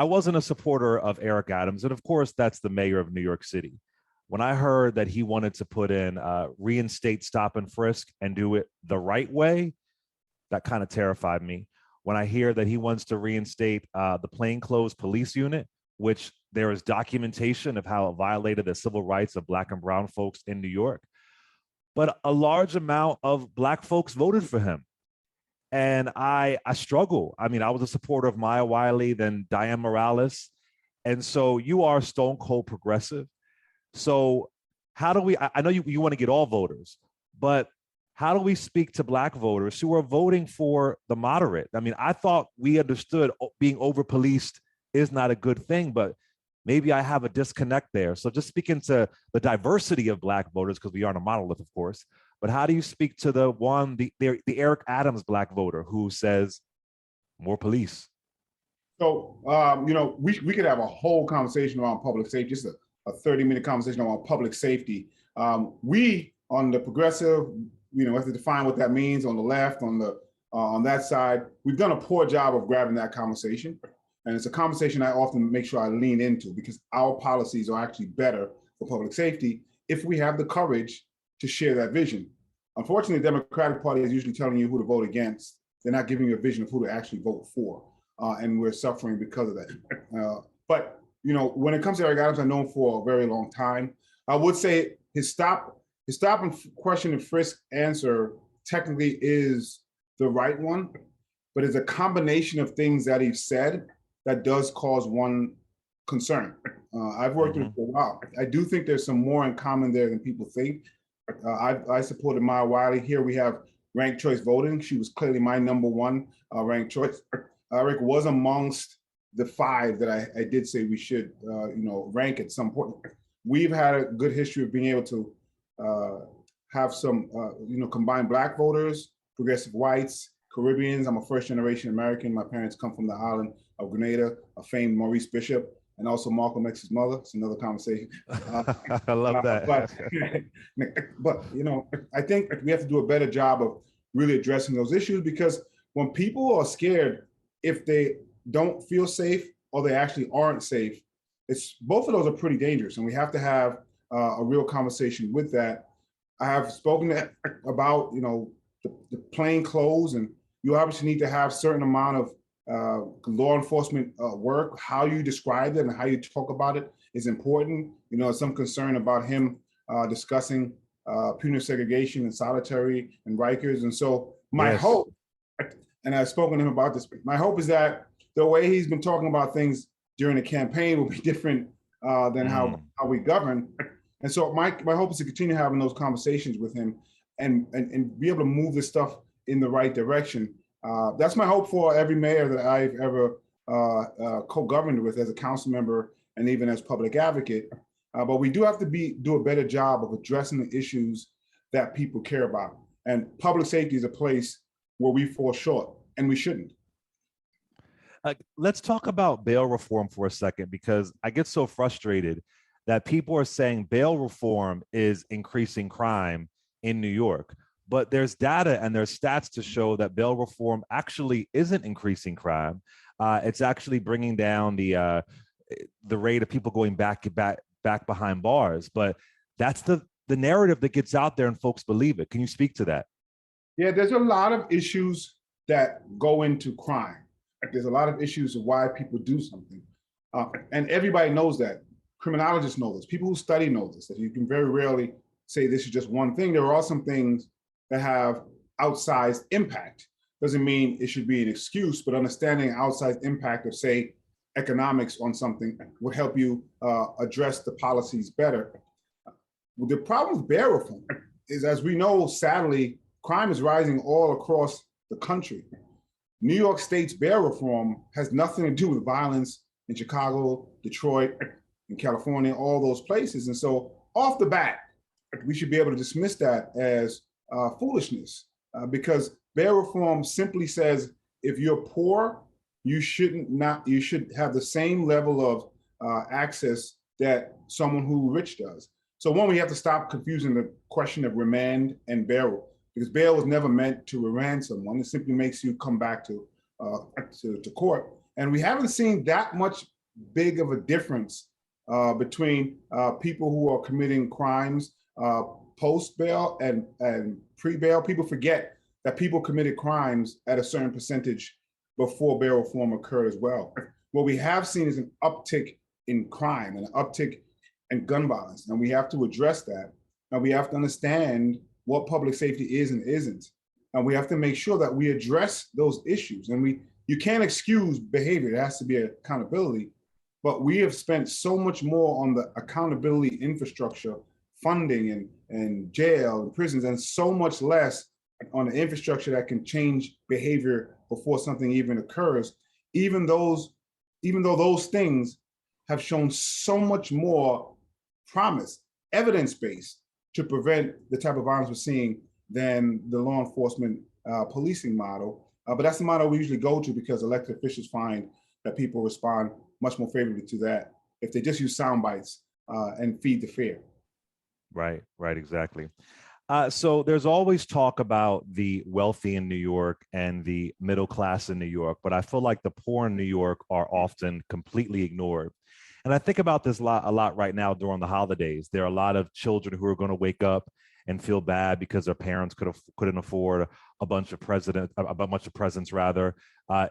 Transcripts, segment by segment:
I wasn't a supporter of Eric Adams, and of course, that's the mayor of New York City. When I heard that he wanted to put in reinstate stop and frisk and do it the right way, that kind of terrified me. When I hear that he wants to reinstate the plainclothes police unit, which there is documentation of how it violated the civil rights of Black and brown folks in New York, but a large amount of Black folks voted for him. And I struggle. I mean, I was a supporter of Maya Wiley, then Diane Morales. And so you are stone cold progressive. So how do we, I know you want to get all voters, but how do we speak to Black voters who are voting for the moderate? I mean, I thought we understood being over policed is not a good thing, but maybe I have a disconnect there. So just speaking to the diversity of Black voters, because we aren't a monolith, of course, but how do you speak to the Eric Adams Black voter who says more police? So, we could have a whole conversation around public safety, just a 30-minute conversation around public safety. We, on the progressive, have to define what that means. On the left, on that side, we've done a poor job of grabbing that conversation. And it's a conversation I often make sure I lean into, because our policies are actually better for public safety if we have the courage to share that vision. Unfortunately, the Democratic Party is usually telling you who to vote against. They're not giving you a vision of who to actually vote for. And we're suffering because of that. But when it comes to Eric Adams, I've known for a very long time. I would say his stop and question and frisk answer technically is the right one, but it's a combination of things that he said that does cause one concern. I've worked with him for a while. I do think there's some more in common there than people think. I supported Maya Wiley. Here we have ranked choice voting. She was clearly my number one ranked choice. Eric was amongst the 5 that I did say we should, rank at some point. We've had a good history of being able to have some, combined Black voters, progressive whites, Caribbeans. I'm a first-generation American. My parents come from the island of Grenada, a famed Maurice Bishop, and also Malcolm X's mother. It's another conversation. I love that. But I think we have to do a better job of really addressing those issues, because when people are scared, if they don't feel safe or they actually aren't safe, it's both of those are pretty dangerous, and we have to have a real conversation with that. I have spoken about the plain clothes, and you obviously need to have certain amount of law enforcement work. How you describe it and how you talk about it is important. Some concern about him discussing punitive segregation and solitary and Rikers. And so my hope, and I've spoken to him about this, my hope is that the way he's been talking about things during the campaign will be different than how we govern. And so my hope is to continue having those conversations with him and be able to move this stuff in the right direction. That's my hope for every mayor that I've ever co-governed with as a council member and even as public advocate. But we do have to do a better job of addressing the issues that people care about. And public safety is a place where we fall short, and we shouldn't. Let's talk about bail reform for a second, because I get so frustrated that people are saying bail reform is increasing crime in New York. But there's data and there's stats to show that bail reform actually isn't increasing crime. It's actually bringing down the rate of people going back behind bars. But that's the narrative that gets out there and folks believe it. Can you speak to that? Yeah, there's a lot of issues that go into crime. There's a lot of issues of why people do something. And everybody knows that. Criminologists know this. People who study know this, that you can very rarely say this is just one thing. There are some things that have outsized impact. Doesn't mean it should be an excuse, but understanding outsized impact of, say, economics on something would help you address the policies better. The problem with bail reform is, as we know, sadly, crime is rising all across the country. New York State's bail reform has nothing to do with violence in Chicago, Detroit, in California, all those places. And so off the bat, we should be able to dismiss that as foolishness, because bail reform simply says if you're poor, you should have the same level of access that someone who rich does. So one, we have to stop confusing the question of remand and bail, because bail was never meant to remand someone. It simply makes you come back to court. And we haven't seen that much big of a difference between people who are committing crimes post bail and pre bail. People forget that people committed crimes at a certain percentage before bail reform occurred as well. What we have seen is an uptick in crime and an uptick in gun violence, and we have to address that. And we have to understand what public safety is and isn't. And we have to make sure that we address those issues. And you can't excuse behavior. There has to be accountability. But we have spent so much more on the accountability infrastructure, funding and jail and prisons, and so much less on the infrastructure that can change behavior before something even occurs. Even though those things have shown so much more promise, evidence-based, to prevent the type of violence we're seeing than the law enforcement policing model. But that's the model we usually go to because elected officials find that people respond much more favorably to that if they just use sound bites and feed the fear. Right, exactly. So there's always talk about the wealthy in New York and the middle class in New York, but I feel like the poor in New York are often completely ignored. And I think about this a lot right now during the holidays. There are a lot of children who are going to wake up and feel bad because their parents couldn't afford a bunch of presents rather.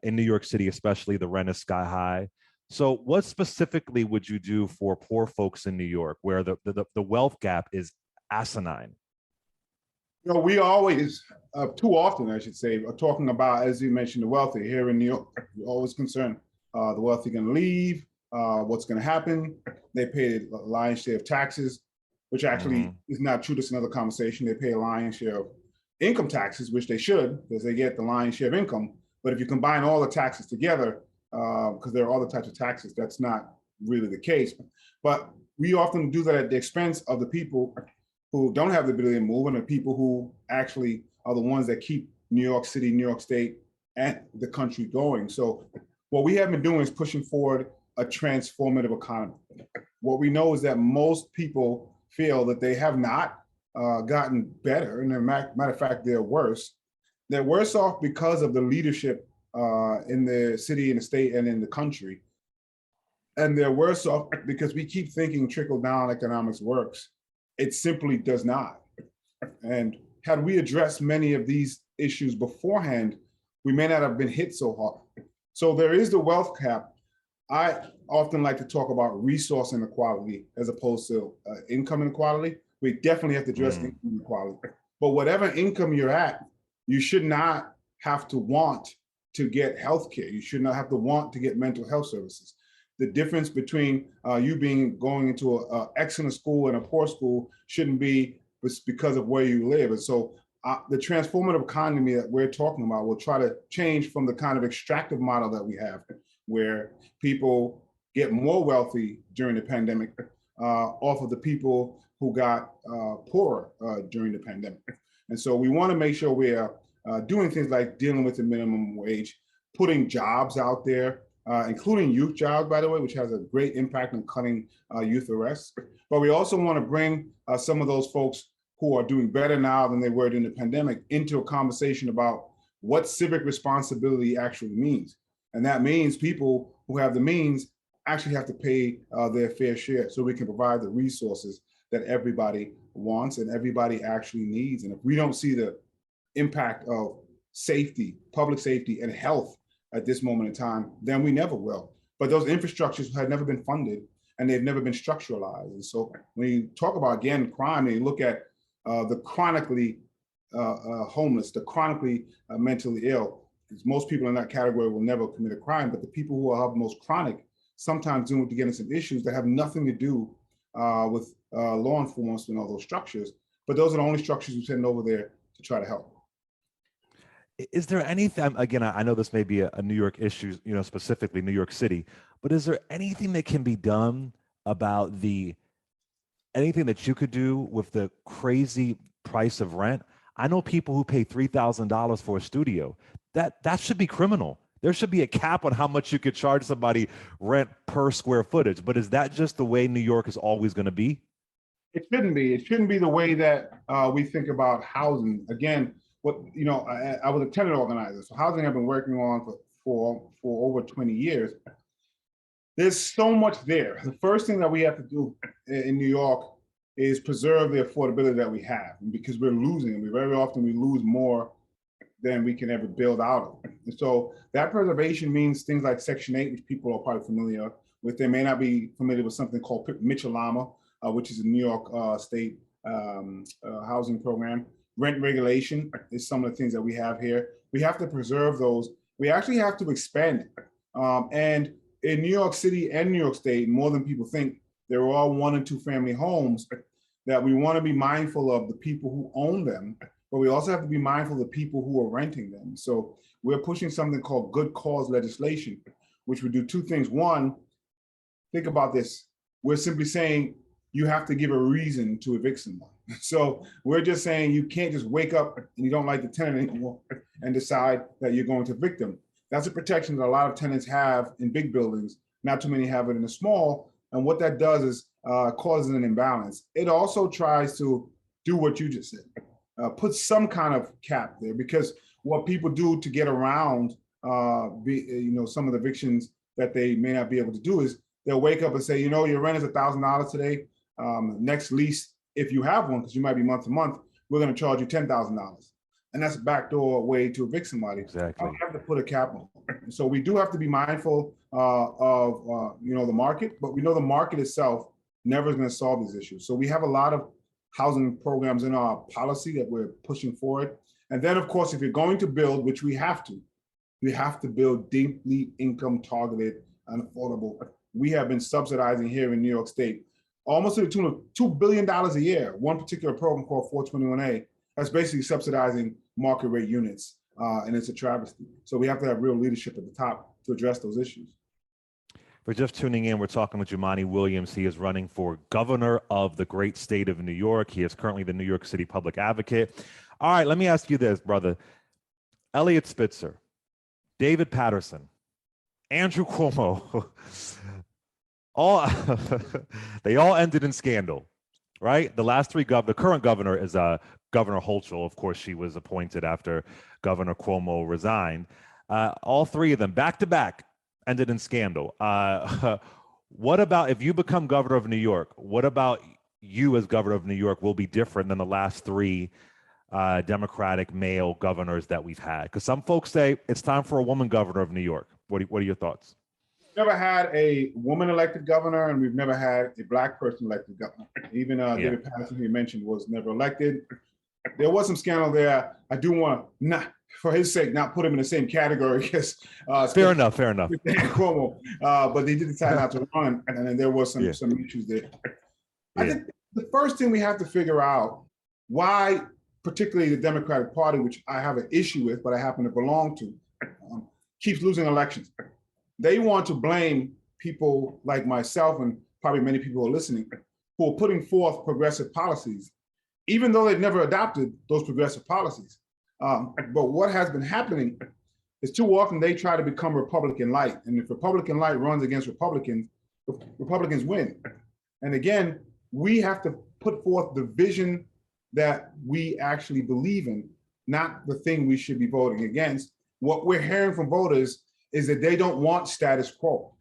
In New York City, especially, the rent is sky high. So what specifically would you do for poor folks in New York where the wealth gap is asinine? You know, we always, too often, I should say, are talking about, as you mentioned, the wealthy here in New York. We're always concerned the wealthy going to leave, what's going to happen. They pay the lion's share of taxes, which actually is not true. That's another conversation. They pay a lion's share of income taxes, which they should, because they get the lion's share of income. But if you combine all the taxes together, because there are other types of taxes, that's not really the case. But we often do that at the expense of the people who don't have the ability to move and the people who actually are the ones that keep New York City, New York State, and the country going. So what we have been doing is pushing forward a transformative economy. What we know is that most people feel that they have not gotten better. And as a matter of fact, they're worse. They're worse off because of the leadership in the city, in the state, and in the country. And they're worse off because we keep thinking trickle-down economics works. It simply does not. And had we addressed many of these issues beforehand, we may not have been hit so hard. So there is the wealth cap. I often like to talk about resource inequality as opposed to income inequality. We definitely have to address income inequality. But whatever income you're at, you should not have to want to get healthcare. You should not have to want to get mental health services. The difference between you going into an excellent school and a poor school shouldn't be because of where you live. And so the transformative economy that we're talking about will try to change from the kind of extractive model that we have, where people get more wealthy during the pandemic off of the people who got poorer during the pandemic. And so we want to make sure we are doing things like dealing with the minimum wage, putting jobs out there, including youth jobs, by the way, which has a great impact on cutting youth arrests. But we also want to bring some of those folks who are doing better now than they were during the pandemic into a conversation about what civic responsibility actually means. And that means people who have the means actually have to pay their fair share so we can provide the resources that everybody wants and everybody actually needs. And if we don't see the impact of safety, public safety, and health at this moment in time, then we never will. But those infrastructures had never been funded and they've never been structuralized. And so when you talk about, again, crime, and you look at the chronically homeless, the chronically mentally ill, because most people in that category will never commit a crime, but the people who are most chronic sometimes dealing with getting some issues that have nothing to do with law enforcement and all those structures. But those are the only structures we send over there to try to help. Is there anything, again, I know this may be a New York issue, specifically New York City, but is there anything that can be done about anything that you could do with the crazy price of rent? I know people who pay $3,000 for a studio. That should be criminal. There should be a cap on how much you could charge somebody rent per square footage. But is that just the way New York is always going to be? It shouldn't be. It shouldn't be the way that we think about housing. Again, I was a tenant organizer. So housing I've been working on for over 20 years. There's so much there. The first thing that we have to do in New York is preserve the affordability that we have, because we're losing, and very often we lose more than we can ever build out of. And so that preservation means things like Section 8, which people are probably familiar with. They may not be familiar with something called Mitchell-Lama, which is a New York State housing program. Rent regulation is some of the things that we have here. We have to preserve those. We actually have to expand it. And in New York City and New York State, more than people think, they're all 1 and 2 family homes, that we want to be mindful of the people who own them, but we also have to be mindful of the people who are renting them. So we're pushing something called good cause legislation, which would do 2 things. One, think about this. We're simply saying you have to give a reason to evict someone. So we're just saying you can't just wake up and you don't like the tenant anymore and decide that you're going to evict them. That's a protection that a lot of tenants have in big buildings. Not too many have it in the small. And what that does is causes an imbalance. It also tries to do what you just said, put some kind of cap there, because what people do to get around some of the evictions that they may not be able to do is they'll wake up and say, your rent is $1,000 today. Next lease, if you have one, because you might be month to month, we're going to charge you $10,000. And that's a backdoor way to evict somebody. Exactly. I have to put a cap on. So we do have to be mindful of the market, but we know the market itself never is going to solve these issues. So we have a lot of housing programs in our policy that we're pushing forward. And then, of course, if you're going to build, which we have to build deeply income targeted and affordable. We have been subsidizing here in New York State almost to the tune of $2 billion a year. One particular program called 421A that's basically subsidizing market rate units, and it's a travesty. So we have to have real leadership at the top to address those issues. For just tuning in, we're talking with Jumaane Williams. He is running for governor of the great state of New York. He is currently the New York City public advocate. All right, let me ask you this, brother. Eliot Spitzer, David Patterson, Andrew Cuomo, they all ended in scandal, right? The last 3 the current governor is Governor Hochul. Of course, she was appointed after Governor Cuomo resigned. All 3 of them, back to back, ended in scandal. What about if you become governor of New York? What about you as governor of New York will be different than the last 3 Democratic male governors that we've had? Because some folks say it's time for a woman governor of New York. What are your thoughts? Never had a woman elected governor, and we've never had a Black person elected governor. Even David Patterson, who you mentioned, was never elected. There was some scandal there. I do want to, not for his sake, not put him in the same category as fair enough. Cuomo, but they did decide not to run, and then there was some issues there. I think the first thing we have to figure out why, particularly the Democratic Party, which I have an issue with, but I happen to belong to, keeps losing elections. They want to blame people like myself and probably many people who are listening who are putting forth progressive policies, even though they've never adopted those progressive policies. But what has been happening is too often they try to become Republican light. And if Republican light runs against Republicans, Republicans win. And again, we have to put forth the vision that we actually believe in, not the thing we should be voting against. What we're hearing from voters is that they don't want status quo.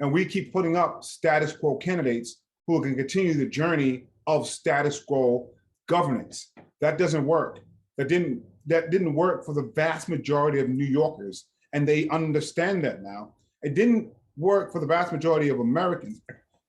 And we keep putting up status quo candidates who can continue the journey of status quo governance. That doesn't work. That didn't work for the vast majority of New Yorkers, and they understand that now. It didn't work for the vast majority of Americans.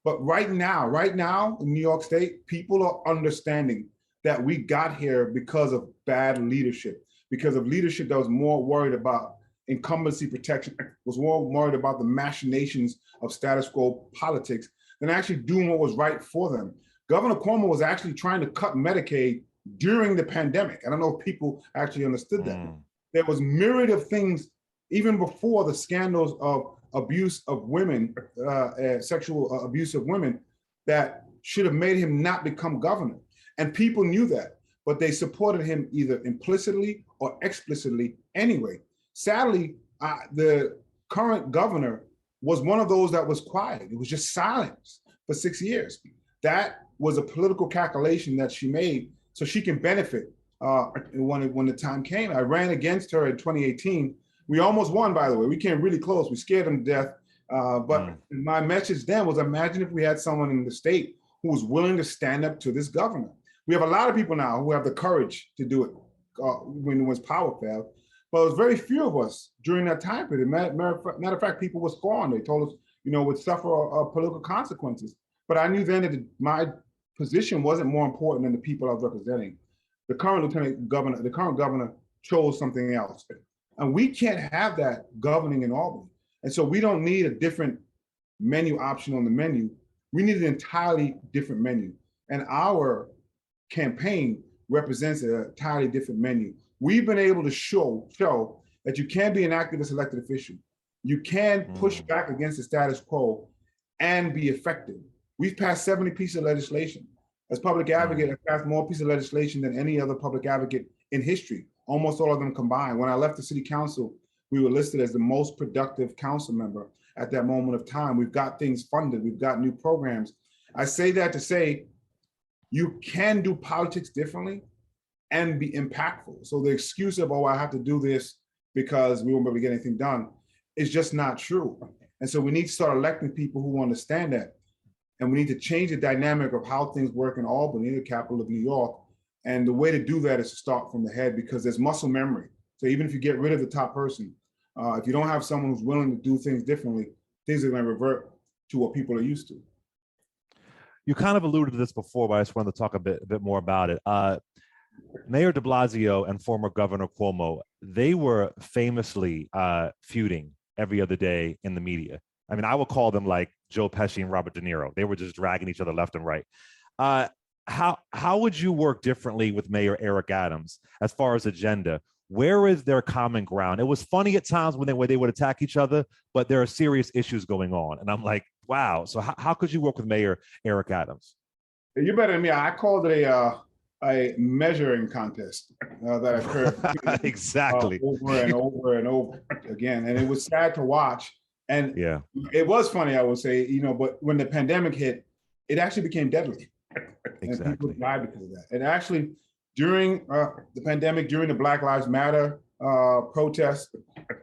But right now in New York State, people are understanding that we got here because of bad leadership, because of leadership that was more worried about incumbency protection, was more worried about the machinations of status quo politics than actually doing what was right for them. Governor Cuomo was actually trying to cut Medicaid during the pandemic. I don't know if people actually understood that. There was myriad of things, even before the scandals of abuse of women, sexual abuse of women, that should have made him not become governor. And people knew that, but they supported him either implicitly or explicitly anyway. Sadly, the current governor was one of those that was quiet. It was just silence for 6 years. That was a political calculation that she made so she can benefit when the time came. I ran against her in 2018 We almost won, by the way. We came really close. We scared them to death. But my message then was, imagine if we had someone in the state who was willing to stand up to this governor. We have a lot of people now who have the courage to do it when power failed. But it was very few of us during that time period. Matter of fact, people were scorned. They told us, would suffer political consequences. But I knew then that my position wasn't more important than the people I was representing. The current governor chose something else. And we can't have that governing in Albany. And so we don't need a different menu option on the menu. We need an entirely different menu. And our campaign represents an entirely different menu. We've been able to show that you can be an activist elected official. You can push back against the status quo and be effective. We've passed 70 pieces of legislation. As public advocate, I've passed more pieces of legislation than any other public advocate in history, almost all of them combined. When I left the city council, we were listed as the most productive council member at that moment of time. We've got things funded. We've got new programs. I say that to say, you can do politics differently and be impactful. So the excuse of, oh, I have to do this because we won't be able to get anything done is just not true. And so we need to start electing people who understand that. And we need to change the dynamic of how things work in Albany, the capital of New York. And the way to do that is to start from the head, because there's muscle memory. So even if you get rid of the top person, if you don't have someone who's willing to do things differently, things are going to revert to what people are used to. You kind of alluded to this before, but I just wanted to talk a bit more about it. Mayor de Blasio and former Governor Cuomo, they were famously feuding every other day in the media. I mean, I would call them like Joe Pesci and Robert De Niro. They were just dragging each other left and right. How would you work differently with Mayor Eric Adams as far as agenda? Where is their common ground? It was funny at times when they would attack each other, but there are serious issues going on. And I'm like, wow. So how could you work with Mayor Eric Adams? You're better than me. I called it a measuring contest that occurred exactly over and over and over again. And it was sad to watch. And yeah, it was funny, I would say, but when the pandemic hit, it actually became deadly. Exactly. And people died because of that. And actually, during the pandemic, during the Black Lives Matter protest,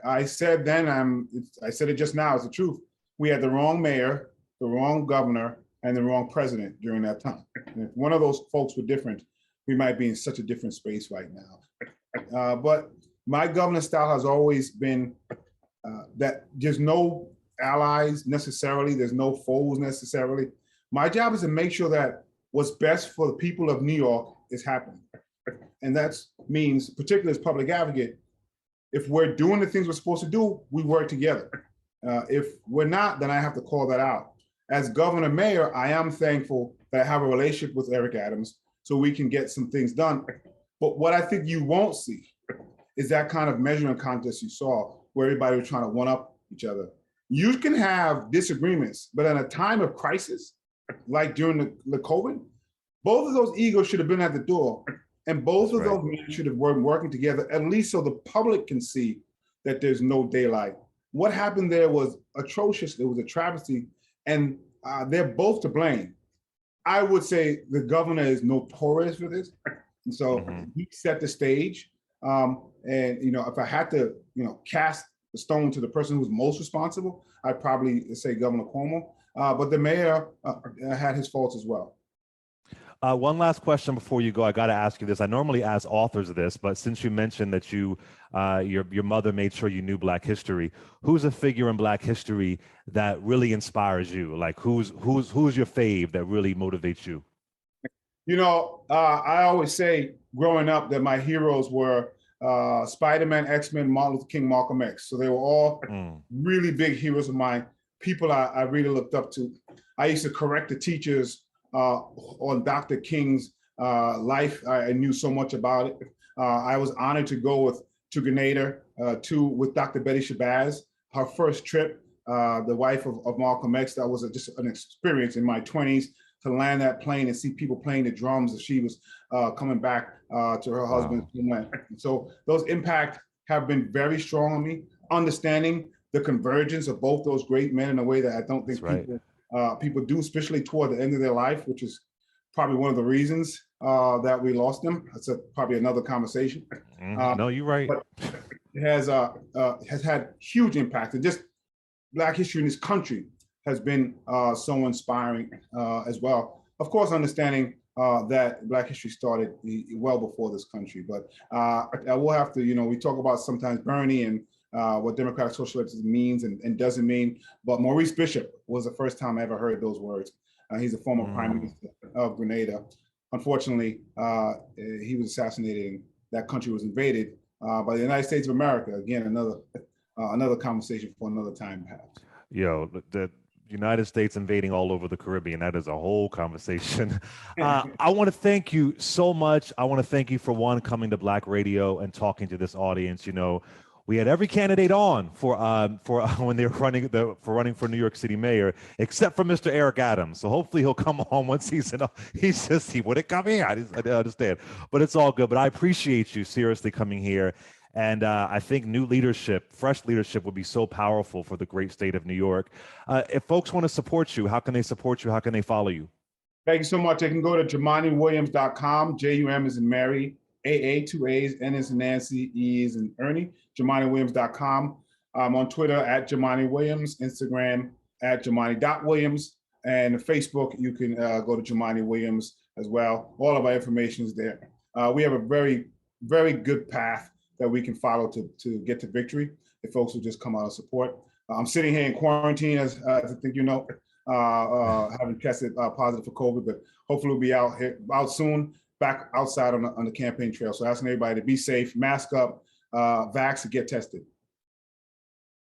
I said then, I said it just now, it's the truth. We had the wrong mayor, the wrong governor, and the wrong president during that time. And if one of those folks were different, we might be in such a different space right now. But my governance style has always been that there's no allies necessarily, there's no foes necessarily. My job is to make sure that what's best for the people of New York is happening. And that means, particularly as public advocate, if we're doing the things we're supposed to do, we work together. If we're not, then I have to call that out. As governor mayor, I am thankful that I have a relationship with Eric Adams so we can get some things done. But what I think you won't see is that kind of measuring contest you saw where everybody was trying to one up each other. You can have disagreements, but in a time of crisis, like during the COVID, both of those egos should have been at the door, and both of those men should have been working together, at least so the public can see that there's no daylight. What happened there was atrocious. It was a travesty, and they're both to blame. I would say the governor is notorious for this, and so he set the stage. And if I had to, cast the stone to the person who's most responsible, I'd probably say Governor Cuomo. But the mayor had his faults as well. One last question before you go. I got to ask you this. I normally ask authors of this, but since you mentioned that your mother made sure you knew Black history, who's a figure in Black history that really inspires you? Like who's your fave that really motivates you? I always say growing up that my heroes were Spider-Man, X-Men, Martin Luther King, Malcolm X. So they were all really big heroes of mine, people I really looked up to. I used to correct the teachers on Dr. King's life. I knew so much about it. I was honored to go to Grenada with Dr. Betty Shabazz, her first trip, the wife of Malcolm X. That was just an experience in my 20s to land that plane and see people playing the drums as she was coming back to her husband's homeland. So those impacts have been very strong on me, understanding the convergence of both those great men in a way that I don't think people do, especially toward the end of their life, which is probably one of the reasons that we lost them. That's probably another conversation. No, you're right. has had huge impact. And just Black history in this country has been so inspiring as well. Of course, understanding that Black history started well before this country. But I will have to, we talk about sometimes Bernie and what democratic socialism means and doesn't mean. But Maurice Bishop was the first time I ever heard those words. He's a former prime minister of Grenada. Unfortunately, he was assassinated and that country was invaded by the United States of America. Again, another conversation for another time, perhaps. The United States invading all over the Caribbean, that is a whole conversation. I want to thank you so much. I want to thank you for coming to Black Radio and talking to this audience. We had every candidate on for when they were running for New York City mayor, except for Mr. Eric Adams. So hopefully he'll come on once he wouldn't come here. I didn't understand, but it's all good. But I appreciate you seriously coming here. And I think new leadership, fresh leadership would be so powerful for the great state of New York. If folks want to support you, how can they support you? How can they follow you? Thank you so much. They can go to JumaneWilliams.com. JUM is in Mary, AA, 2 A's, N is in Nancy, E is in Ernie. JumaneWilliams.com. I'm on Twitter at Jumaane Williams, Instagram at Jumaane.Williams, and Facebook, you can go to Jumaane Williams as well. All of our information is there. We have a very, very good path that we can follow to get to victory if folks will just come out and support. I'm sitting here in quarantine, as I think you know, having tested positive for COVID, but hopefully we'll be out soon, back outside on the campaign trail. So asking everybody to be safe, mask up, vax, and get tested.